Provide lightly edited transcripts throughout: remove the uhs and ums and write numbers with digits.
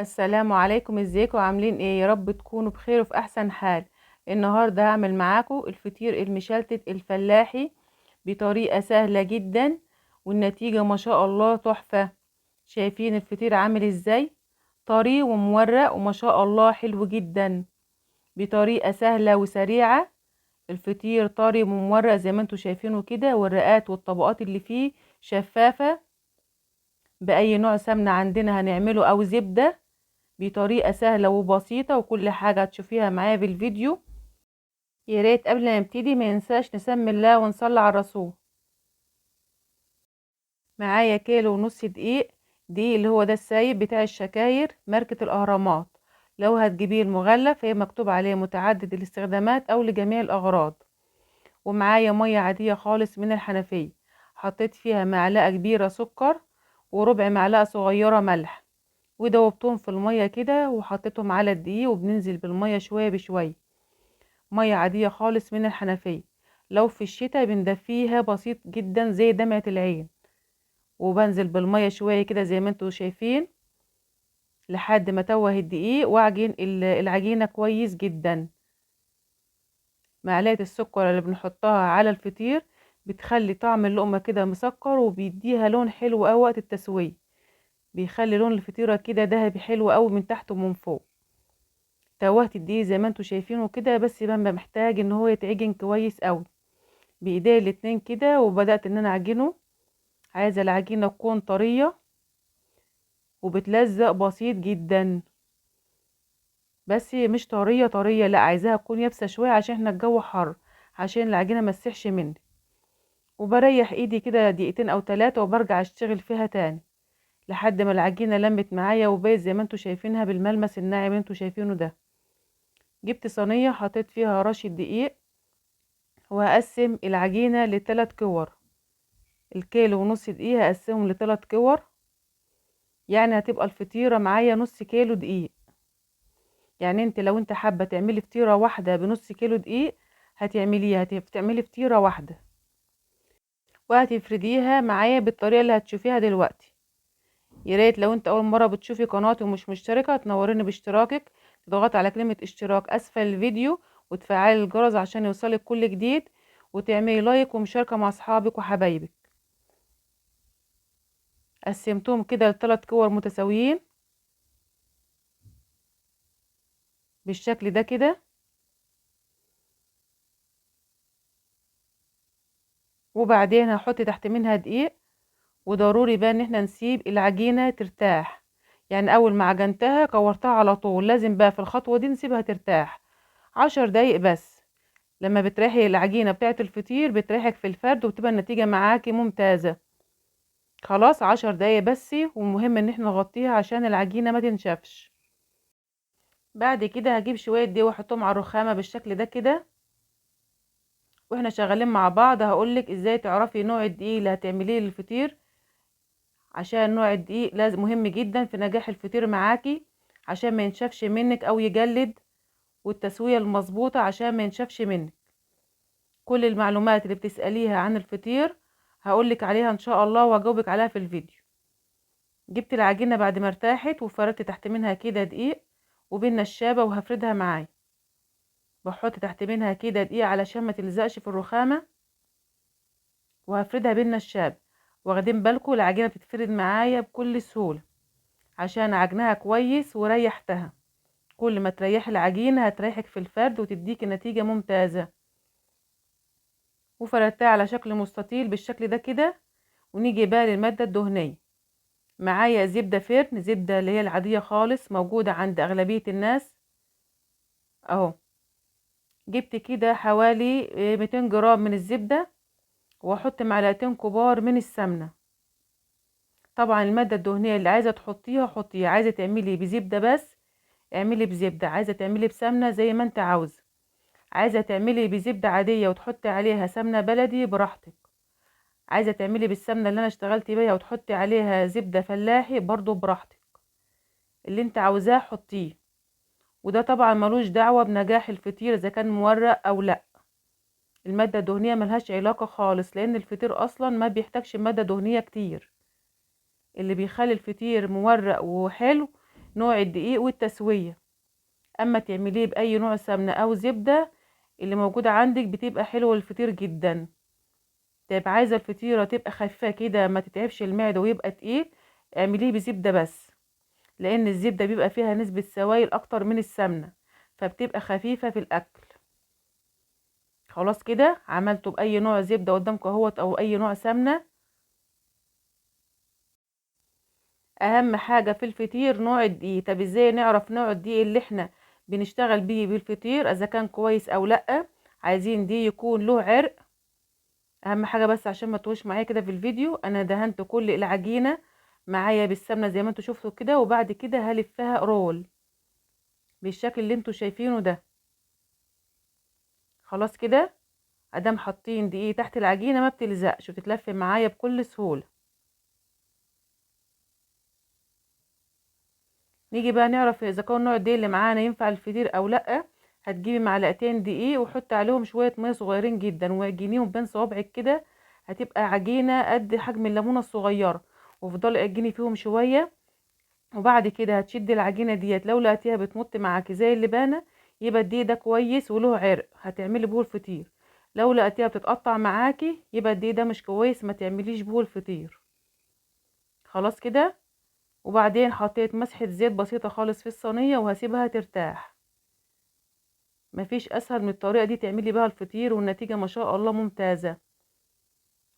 السلام عليكم، ازيكم عاملين ايه؟ يا رب تكونوا بخير وفي احسن حال. النهارده هعمل معاكم الفطير المشلتت الفلاحي بطريقه سهله جدا، والنتيجه ما شاء الله تحفه. شايفين الفطير عامل ازاي؟ طري ومورق وما شاء الله حلو جدا، بطريقه سهله وسريعه. الفطير طري ومورق زي ما انتم شايفينه كده، والرقات والطبقات اللي فيه شفافه. باي نوع سمنه عندنا هنعمله او زبده، بطريقة سهلة وبسيطة، وكل حاجة هتشوفيها معايا في الفيديو. يا ريت قبل ما نبتدي ما ننساش نسمي الله ونصلي على الرسول. معايا كيلو ونص دقيق، دقيق اللي هو ده السايب بتاع الشكاير ماركة الأهرامات. لو هتجيبيه المغلف فهي مكتوب عليه متعدد الاستخدامات أو لجميع الأغراض. ومعايا مية عادية خالص من الحنفية، حطيت فيها معلقة كبيرة سكر وربع معلقة صغيرة ملح، ودوبتهم في المية كده وحطيتهم على الدقيق، وبننزل بالمية شوية بشوية. مية عادية خالص من الحنفية. لو في الشتاء بندفيها بسيط جدا زي دمعة العين، وبنزل بالمية شوية كده زي ما انتوا شايفين لحد ما توه الدقيق واعجن العجينة كويس جدا. معلقة السكر اللي بنحطها على الفطير بتخلي طعم اللقمة كده مسكر، وبيديها لون حلو اوي وقت التسوية. بيخلي لون الفطيرة كده دهبي حلو اوي من تحت ومن فوق. توهت الدقيق زي ما انتوا شايفينه كده، بس ببقى محتاج ان هو يتعجن كويس اوي بايديا الاتنين كده، وبدأت ان انا اعجنه. عايزة العجينة تكون طرية وبتلزق بسيط جدا، بس مش طرية طرية، لا عايزاها تكون يابسة شوية عشان احنا الجو حر، عشان العجينة ما تسيحش مني. وبريح ايدي كده دقيقتين او 3 وبرجع اشتغل فيها تاني لحد ما العجينة لمت معايا وبقت زي ما انتوا شايفينها بالملمس الناعم اللي انتوا شايفينه ده. جبت صينية حطيت فيها رشة دقيق، وهقسم العجينة ل3 كور. الكيلو ونص دقيق هقسمهم ل3 كور، يعني هتبقى الفطيرة معايا نص كيلو دقيق. يعني انت لو انت حابة تعملي فطيرة واحدة بنص كيلو دقيق هتعمليها، هتعملي فطيرة واحدة وهتفرديها معايا بالطريقة اللي هتشوفيها دلوقتي. يا ريت لو انت اول مرة بتشوفي قناتي ومش مشتركة تنوريني باشتراكك، تضغطي على كلمة اشتراك اسفل الفيديو، وتفعلي الجرس عشان يوصلك كل جديد، وتعملي لايك ومشاركة مع اصحابك وحبايبك. قسمتهم كده ل3 كور متساويين بالشكل ده كده. وبعدين هحط تحت منها دقيق، وضروري بقى ان احنا نسيب العجينة ترتاح. يعني اول ما عجنتها كورتها على طول، لازم بقى في الخطوة دي نسيبها ترتاح 10 دقايق بس. لما بتريحي العجينة بتاعت الفطير بتريحك في الفرد وبتبقى النتيجة معاكي ممتازة. خلاص 10 دقايق بس، ومهم ان احنا نغطيها عشان العجينة ما تنشفش. بعد كده هجيب شوية دقيق واحطهم على الرخامة بالشكل ده كده. واحنا شغالين مع بعض هقولك ازاي تعرفي نوع الدقيق اللي هتعمليه للفطير، عشان نوع الدقيق لازم مهم جدا في نجاح الفطير معاكي، عشان ما ينشفش منك او يجلد، والتسوية المظبوطة عشان ما ينشفش منك. كل المعلومات اللي بتسأليها عن الفطير هقولك عليها ان شاء الله وهجاوبك عليها في الفيديو. جبت العجينة بعد ما ارتاحت وفردت تحت منها كده دقيق وبالنشابة وهفردها معايا. بحط تحت منها كده دقيق علشان ما تلزقش في الرخامة، وهفردها بالنشاب. واخدين بالكم العجينة بتتفرد معايا بكل سهولة عشان عجنها كويس وريحتها. كل ما تريحي العجينة هتريحك في الفرد وتديك نتيجة ممتازة. وفردتها على شكل مستطيل بالشكل ده كده. ونيجي بقى للمادة الدهنية. معايا زبدة فرن، زبدة اللي هي العادية خالص موجودة عند أغلبية الناس اهو. جبت كده حوالي 200 جرام من الزبدة، واحط معلقتين كبار من السمنة. طبعا المادة الدهنية اللي عايزة تحطيها حطيها، عايزة تعملي بزبدة بس اعملي بزبدة، عايزة تعملي بسمنة زي ما انت عاوزة، عايزة تعملي بزبدة عادية وتحطي عليها سمنة بلدي براحتك، عايزة تعملي بالسمنة اللي انا اشتغلت بيها وتحطي عليها زبدة فلاحي برضو براحتك. اللي انت عاوزاه حطيه. وده طبعا ملوش دعوة بنجاح الفطير اذا كان مورق او لا. المادة الدهنية ملهاش علاقة خالص، لان الفطير اصلا ما بيحتاجش مادة دهنية كتير. اللي بيخلي الفطير مورق وحلو نوع الدقيق والتسوية. اما تعمليه باي نوع سمنة او زبدة اللي موجودة عندك بتبقى حلوة الفطير جدا. طيب عايزة الفطيرة تبقى خفيفة كده ما تتعبش المعدة ويبقى تقيل، اعمليه بزبدة بس، لان الزبدة بيبقى فيها نسبة سوائل اكتر من السمنة، فبتبقى خفيفة في الاكل. خلاص كده عملته باي نوع زبدة قدامكم اهوت او اي نوع سمنة. اهم حاجة في الفطير نوع الدقيق. طب ازاي نعرف نوع الدقيق اللي احنا بنشتغل بيه بالفطير اذا كان كويس او لا؟ عايزين دي يكون له عرق. اهم حاجة بس عشان ما تقوش معايا كده في الفيديو، انا دهنت كل العجينة معايا بالسمنة زي ما انتوا شفتوا كده، وبعد كده هلفها رول بالشكل اللي انتوا شايفينه ده. خلاص كده ادام حاطين دقيق تحت العجينة ما بتلزقش وتتلف معايا بكل سهولة. نيجي بقى نعرف اذا كان نوع الدقيق اللي معانا ينفع الفطير او لا. هتجيبي معلقتين دقيق وحطي عليهم شويه ميه صغيرين جدا وعجنيهم بين صوابعك كده، هتبقى عجينه قد حجم الليمونه الصغيره، وافضلي عجني فيهم شويه. وبعد كده هتشدي العجينه ديت، لو لقيتيها بتمط معاكي زي اللبانه يبقى الدقيق ده كويس وله عرق هتعملي بيه الفطير. لو لقيتيها بتتقطع معاكي يبقى الدقيق ده مش كويس ما تعمليش بيه الفطير. خلاص كده. وبعدين حطيت مسحة زيت بسيطة خالص في الصينية وهسيبها ترتاح. مفيش اسهل من الطريقة دي تعملي بها الفطير والنتيجة ما شاء الله ممتازة.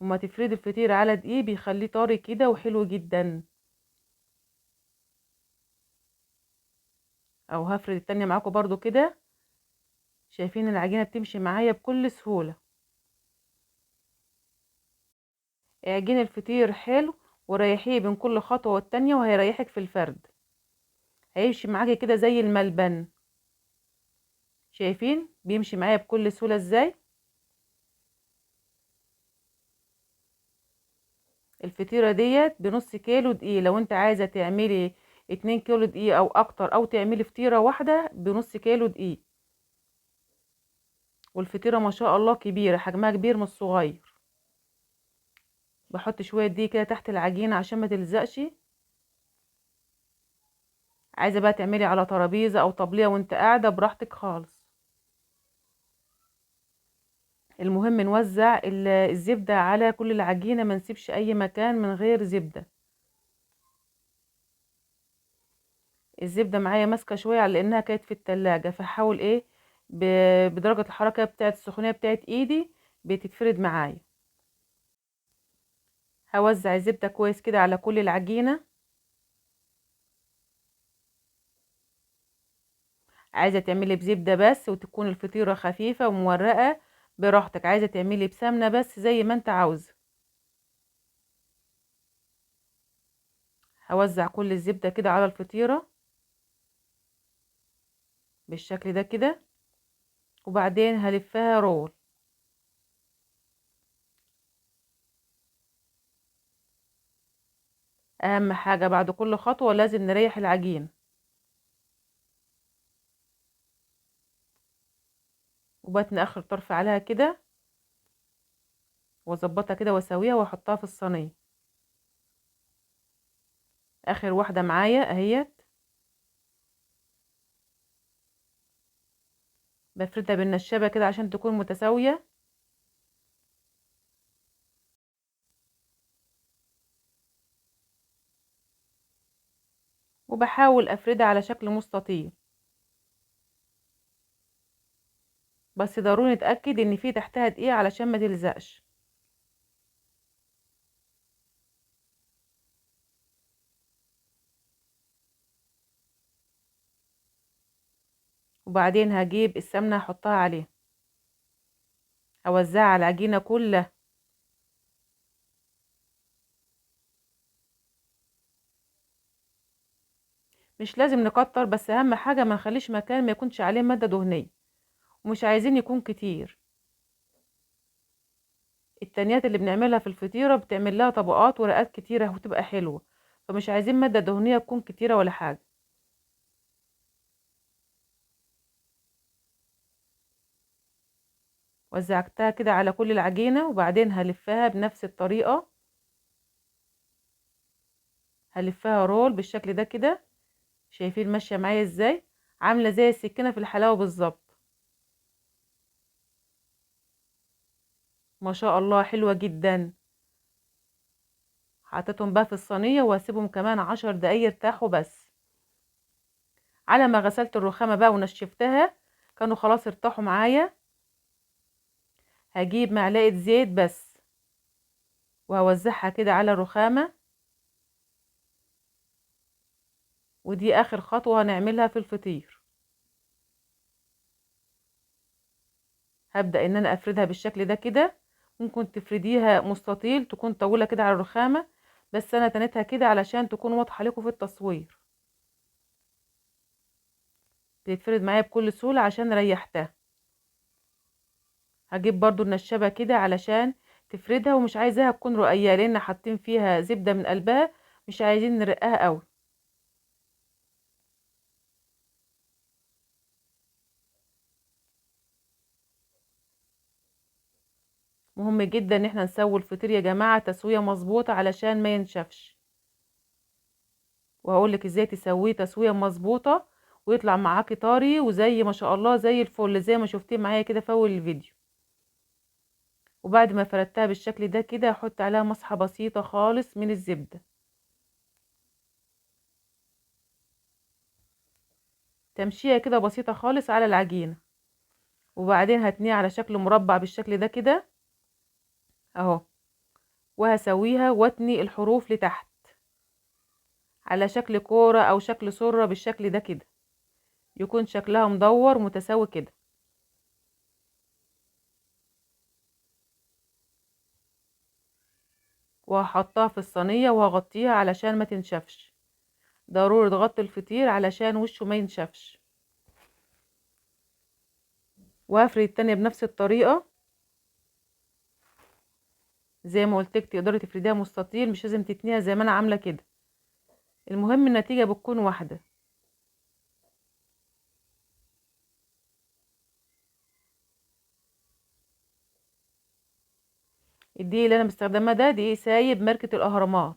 وما تفردي الفطير على دقيق بيخليه طري كده وحلو جدا. او هفرد التانية معاكم برضو كده. شايفين العجينة بتمشي معايا بكل سهولة. اعجني الفطير حلو وريحيه بين كل خطوة والتانية وهيريحك في الفرد، هيمشي معاكي كده زي الملبن. شايفين بيمشي معايا بكل سهولة ازاي. الفطيرة ديت بنص كيلو دقيق، لو انت عايزة تعملي 2 كيلو دقيق او اكتر او تعملي فطيرة واحدة بنص كيلو دقيق. والفطيرة ما شاء الله كبيرة، حجمها كبير مش صغير. بحط شوية دقيق كده تحت العجينة عشان ما تلزقش. عايزة بقى تعملي على ترابيزة او طبلية وانت قاعدة براحتك خالص. المهم نوزع الزبدة على كل العجينة، ما نسيبش اي مكان من غير زبدة. الزبدة معايا ماسكة شوية على انها كانت في التلاجة، فحاول ايه بدرجة الحرارة بتاعت السخونية بتاعت ايدي بتتفرد معايا. هوزع الزبدة كويس كده على كل العجينة. عايزة تعملي بزبدة بس وتكون الفطيرة خفيفة ومورقة براحتك، عايزة تعملي بسمنة بس زي ما انت عاوزة. هوزع كل الزبدة كده على الفطيرة بالشكل ده كده، وبعدين هلفها رول. اهم حاجة بعد كل خطوة لازم نريح العجين، وبتني اخر طرف عليها كده واظبطها كده واسويها واحطها في الصينية. اخر واحدة معايا اهيت، بفردها بالنشابة كده عشان تكون متساوية. وبحاول افردها على شكل مستطيل، بس ضروري نتأكد ان في تحتها دقيق علشان ما تلزقش. وبعدين هجيب السمنة احطها عليها، اوزعها على العجينة كلها. مش لازم نكتر، بس اهم حاجة ما نخليش مكان ما يكونش عليه مادة دهنية، ومش عايزين يكون كتير. التانيات اللي بنعملها في الفطيرة بتعمل لها طبقات ورقات كتيرة وتبقى حلوة، فمش عايزين مادة دهنية تكون كتيرة ولا حاجة. وزعتها كده على كل العجينة وبعدين هلفها بنفس الطريقة. هلفها رول بالشكل ده كده. شايفين ماشيه معايا ازاي؟ عامله زي السكينه في الحلاوه بالظبط. ما شاء الله حلوه جدا. حطيتهم بقى في الصينيه وهسيبهم كمان 10 دقايق يرتاحوا بس. على ما غسلت الرخامه بقى ونشفتها كانوا خلاص ارتاحوا معايا. هجيب معلقه زيت بس وهوزعها كده على الرخامه. ودي اخر خطوه هنعملها في الفطير. هبدأ ان انا افردها بالشكل ده كده. ممكن تفرديها مستطيل تكون طويلة كده على الرخامة، بس انا تنيتها كده علشان تكون واضحة لكم في التصوير. بتتفرد معايا بكل سهولة عشان ريحتها. هجيب برضو النشابة كده علشان تفردها، ومش عايزاها تكون رقيقة لان حاطين فيها زبدة من قلبها، مش عايزين نرقها قوي. مهم جدا ان احنا نسوي الفطير يا جماعة تسوية مظبوطة علشان ما ينشفش. وهقولك ازاي تسويه تسوية مظبوطة ويطلع معاكي طري وزي ما شاء الله زي الفل زي ما شفتيه معايا كده في اول الفيديو. وبعد ما فردتها بالشكل ده كده هحط عليها مسحة بسيطة خالص من الزبدة. تمشية كده بسيطة خالص على العجينة. وبعدين هتنيها على شكل مربع بالشكل ده كده اهو. وهسويها واتني الحروف لتحت على شكل كورة او شكل سرة بالشكل ده كده، يكون شكلها مدور متساوي كده. وهحطها في الصينية وهغطيها علشان ما تنشفش. ضروري تغطي الفطير علشان وشه ما ينشفش. وهفرد التانية بنفس الطريقة. زي ما قلتلك تقدري تفرديها مستطيل، مش لازم تتنيها زي ما انا عاملة كده. المهم النتيجة بتكون واحدة. الدقيق اللي انا مستخدماه ده دقيق سايب ماركة الاهرامات.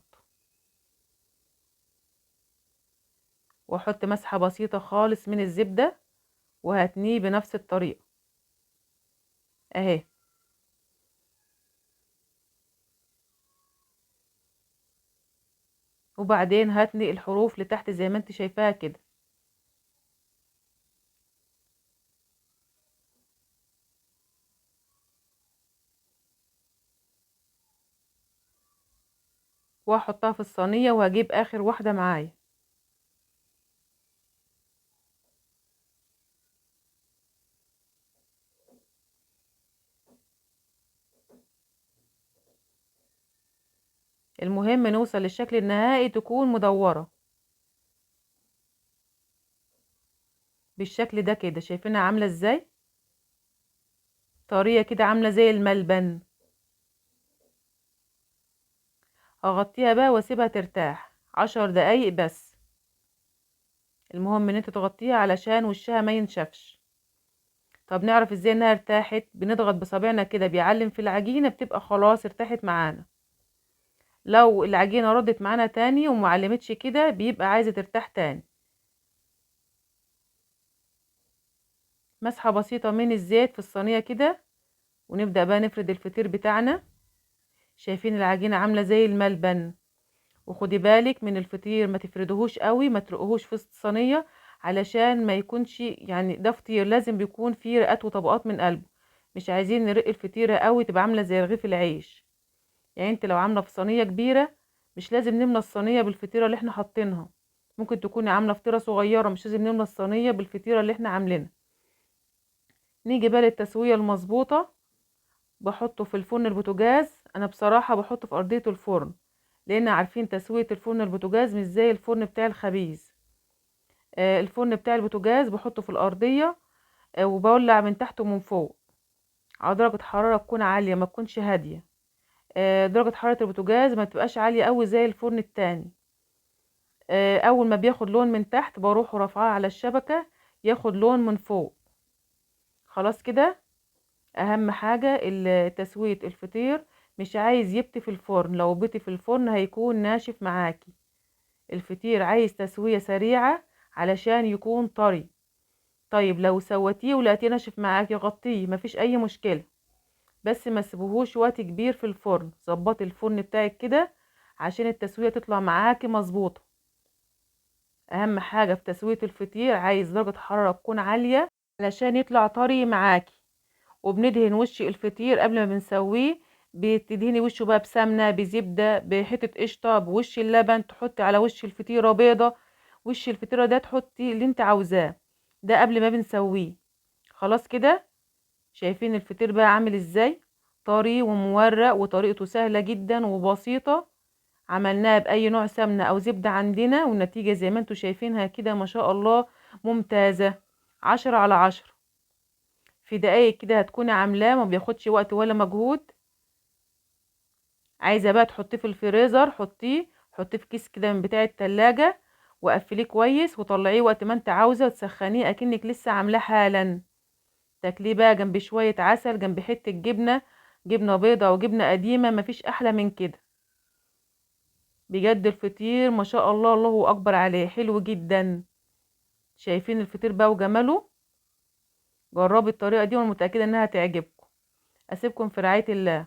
واحط مسحة بسيطة خالص من الزبدة وهتنيه بنفس الطريقة اهي. وبعدين هتني الحروف لتحت زي ما انت شايفاها كده. وهحطها في الصينية وهجيب اخر واحدة معايا. المهم نوصل للشكل النهائي تكون مدورة بالشكل ده كده. شايفينها عاملة ازاي؟ طريقة كده عاملة زي الملبن. هغطيها بقى واسيبها ترتاح 10 دقايق بس. المهم ان انت تغطيها علشان وشها ما ينشفش. طب نعرف ازاي انها ارتاحت؟ بنضغط بصابعنا كده بيعلم في العجينة بتبقى خلاص ارتاحت معانا. لو العجينة ردت معانا تاني ومعلمتش كده بيبقى عايزة ترتاح تاني. مسحة بسيطة من الزيت في الصينية كده. ونبدأ بقى نفرد الفطير بتاعنا. شايفين العجينة عاملة زي الملبن. وخدي بالك من الفطير ما تفردهوش قوي، ما ترقهوش في الصينية علشان ما يكونش يعني ده فطير لازم بيكون فيه رقات وطبقات من قلبه. مش عايزين نرق الفطيرة قوي تبقى عاملة زي رغيف العيش. يعني انت لو عاملة في صينية كبيرة مش لازم نملى الصينية بالفطيرة اللي احنا حاطينها. ممكن تكوني عاملة فطيرة صغيرة، مش لازم نملى الصينية بالفطيرة اللي احنا عاملينها. نيجي بقى للتسوية المظبوطة. بحطه في الفرن البوتاجاز. انا بصراحة بحطه في ارضية الفرن لان عارفين تسوية الفرن البوتاجاز مش زي الفرن بتاع الخبيز. الفرن بتاع البوتاجاز بحطه في الارضية. وبولع من تحت ومن فوق على درجة حرارة تكون عالية ما تكونش هادية. درجة حرارة البوتاجاز ما تبقاش عالية قوي زي الفرن التاني. اول ما بياخد لون من تحت بروح رافعاه على الشبكة ياخد لون من فوق. خلاص كده. اهم حاجة تسوية الفطير. مش عايز يبتي في الفرن، لو بتي في الفرن هيكون ناشف معاكي. الفطير عايز تسوية سريعة علشان يكون طري. طيب لو سويتيه ولقيتيه ناشف معاكي غطيه، مفيش اي مشكله، بس ما تسيبوهوش وقت كبير في الفرن. ظبطي الفرن بتاعك كده عشان التسويه تطلع معاكي مظبوطه. اهم حاجه في تسويه الفطير، عايز درجه حراره تكون عاليه علشان يطلع طري معاكي. وبندهن وش الفطير قبل ما بنسويه، بتدهني وشه بقى بسمنه، بزبده، بحته قشطه، بوش اللبن، تحطي على وش الفطيره بيضه. وش الفطيره ده تحطي اللي انت عاوزاه، ده قبل ما بنسويه. خلاص كده. شايفين الفطير بقى عامل ازاي؟ طري ومورق، وطريقته سهله جدا وبسيطه. عملناها باي نوع سمنه او زبده عندنا، والنتيجه زي ما انتوا شايفينها كده ما شاء الله ممتازه. 10 على 10. في دقايق كده هتكوني عاملاه، ما بياخدش وقت ولا مجهود. عايزه بقى تحطيه في الفريزر، حطيه في كيس كده من بتاع التلاجة، وقفليه كويس وطلعيه وقت ما انت عاوزه، وتسخنيه اكنك لسه عاملاه حالا. تاكليه بقى جنب شويه عسل، جنب حته جبنه، جبنه بيضه وجبنه قديمه، مفيش احلى من كده. بجد الفطير ما شاء الله، الله اكبر عليه، حلو جدا. شايفين الفطير بقى وجماله؟ جربي الطريقه دي وانا متاكده انها تعجبكم. اسيبكم في رعايه الله.